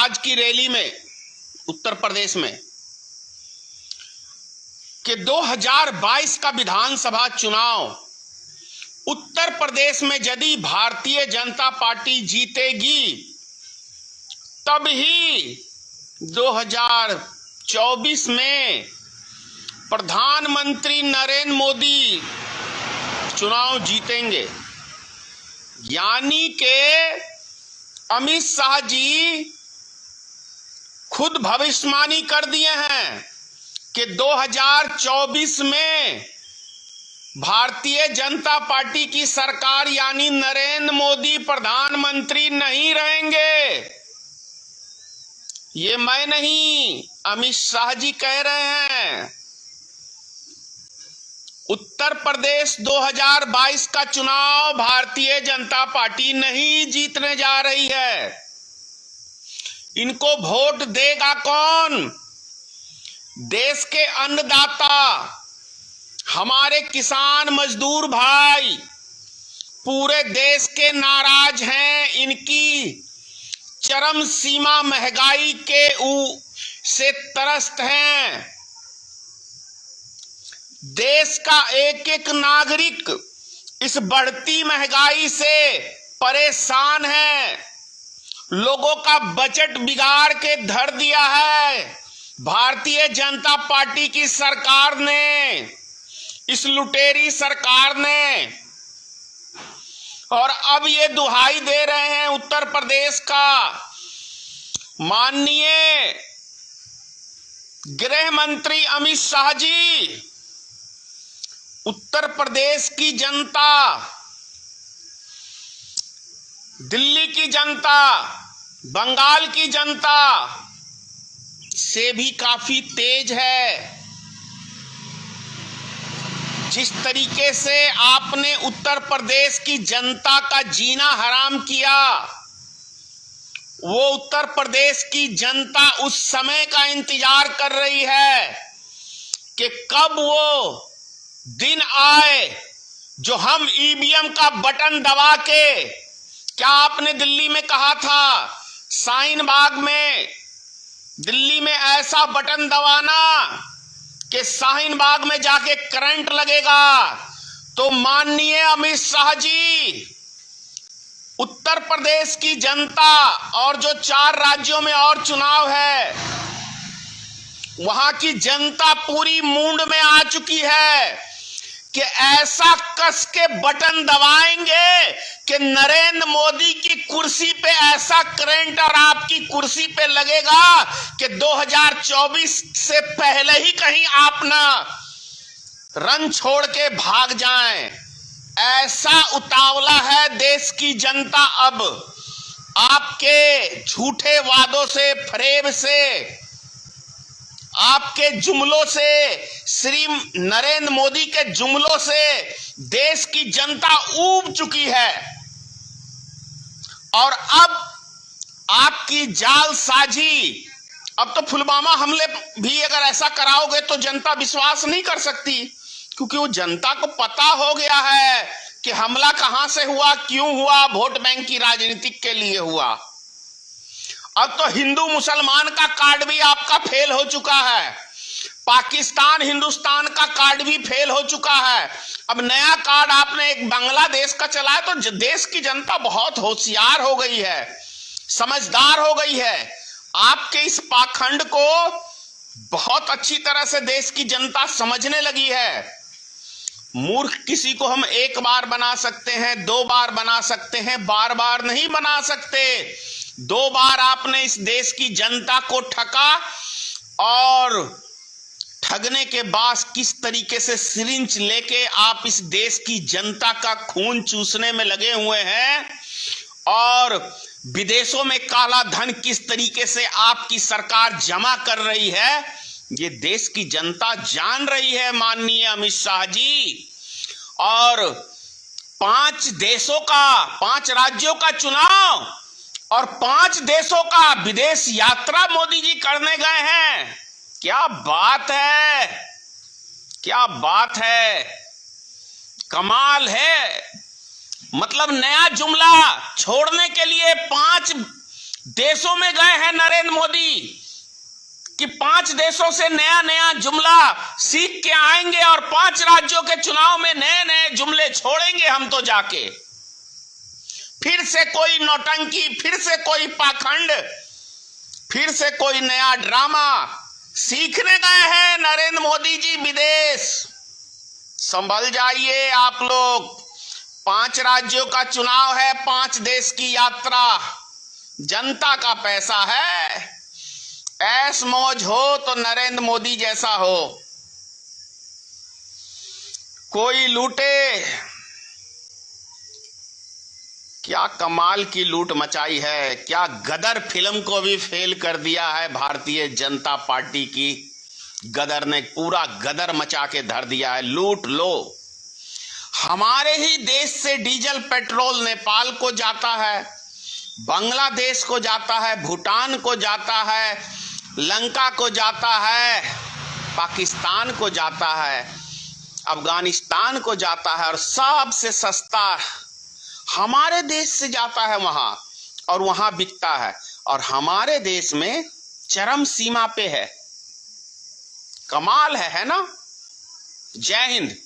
आज की रैली में उत्तर प्रदेश में कि 2022 का विधानसभा चुनाव उत्तर प्रदेश में यदि भारतीय जनता पार्टी जीतेगी तब ही 2024 में प्रधानमंत्री नरेंद्र मोदी चुनाव जीतेंगे। यानी के अमित शाह जी खुद भविष्यवाणी कर दिए हैं कि 2024 में भारतीय जनता पार्टी की सरकार यानी नरेंद्र मोदी प्रधानमंत्री नहीं रहेंगे। ये मैं नहीं, अमित शाह जी कह रहे हैं। उत्तर प्रदेश 2022 का चुनाव भारतीय जनता पार्टी नहीं जीतने जा रही है। इनको वोट देगा कौन? देश के अन्नदाता, हमारे किसान मजदूर भाई पूरे देश के नाराज हैं। इनकी चरम सीमा महंगाई के से त्रस्त हैं। देश का एक एक नागरिक इस बढ़ती महंगाई से परेशान है। लोगों का बजट बिगाड़ के धर दिया है भारतीय जनता पार्टी की सरकार ने, इस लुटेरी सरकार ने। और अब ये दुहाई दे रहे हैं उत्तर प्रदेश का माननीय गृह मंत्री अमित शाह जी, उत्तर प्रदेश की जनता, दिल्ली की जनता, बंगाल की जनता से भी काफी तेज है। जिस तरीके से आपने उत्तर प्रदेश की जनता का जीना हराम किया, वो उत्तर प्रदेश की जनता उस समय का इंतजार कर रही है कि कब वो दिन आए जो हम ईवीएम का बटन दबा के, क्या आपने दिल्ली में कहा था शाहीन बाग में, दिल्ली में ऐसा बटन दबाना कि शाहीन बाग में जाके करंट लगेगा। तो माननीय अमित शाह जी, उत्तर प्रदेश की जनता और जो 4 राज्यों में और चुनाव है, वहां की जनता पूरी मूंड में आ चुकी है कि ऐसा कस के बटन दबाएंगे कि नरेंद्र मोदी की कुर्सी पे ऐसा करंट और आपकी कुर्सी पे लगेगा कि 2024 से पहले ही कहीं आप ना रन छोड़ के भाग जाएं। ऐसा उतावला है देश की जनता अब आपके झूठे वादों से, फरेब से, आपके जुमलों से, श्री नरेंद्र मोदी के जुमलों से देश की जनता ऊब चुकी है। और अब आपकी जालसाजी, अब तो पुलवामा हमले भी अगर ऐसा कराओगे तो जनता विश्वास नहीं कर सकती, क्योंकि वो जनता को पता हो गया है कि हमला कहां से हुआ, क्यों हुआ, वोट बैंक की राजनीति के लिए हुआ। अब तो हिंदू मुसलमान का कार्ड भी आपका फेल हो चुका है, पाकिस्तान हिंदुस्तान का कार्ड भी फेल हो चुका है। अब नया कार्ड आपने एक बांग्लादेश का चलाया। तो देश की जनता बहुत होशियार हो गई है, समझदार हो गई है। आपके इस पाखंड को बहुत अच्छी तरह से देश की जनता समझने लगी है। मूर्ख किसी को हम एक बार बना सकते हैं, 2 बार बना सकते हैं, बार बार नहीं बना सकते। 2 बार आपने इस देश की जनता को ठगा और ठगने के बाद किस तरीके से सिरिंज लेके आप इस देश की जनता का खून चूसने में लगे हुए हैं, और विदेशों में काला धन किस तरीके से आपकी सरकार जमा कर रही है, ये देश की जनता जान रही है माननीय अमित शाह जी। और 5 देशों का, 5 राज्यों का चुनाव और 5 देशों का विदेश यात्रा मोदी जी करने गए हैं। क्या बात है, क्या बात है, कमाल है। मतलब नया जुमला छोड़ने के लिए 5 देशों में गए हैं नरेंद्र मोदी कि 5 देशों से नया नया जुमला सीख के आएंगे और 5 राज्यों के चुनाव में नए नए जुमले छोड़ेंगे हम तो जाके। फिर से कोई नौटंकी, फिर से कोई पाखंड, फिर से कोई नया ड्रामा सीखने गए हैं नरेंद्र मोदी जी विदेश। संभल जाइए आप लोग। 5 राज्यों का चुनाव है, 5 देश की यात्रा, जनता का पैसा है। ऐश मौज हो तो नरेंद्र मोदी जैसा हो। कोई लूटे, क्या कमाल की लूट मचाई है। क्या गदर फिल्म को भी फेल कर दिया है भारतीय जनता पार्टी की। गदर ने पूरा गदर मचा के धर दिया है। लूट लो। हमारे ही देश से डीजल पेट्रोल नेपाल को जाता है, बांग्लादेश को जाता है, भूटान को जाता है, लंका को जाता है, पाकिस्तान को जाता है, अफगानिस्तान को जाता है, और सबसे सस्ता हमारे देश से जाता है वहां, और वहां बिकता है। और हमारे देश में चरम सीमा पे है। कमाल है ना। जय हिंद।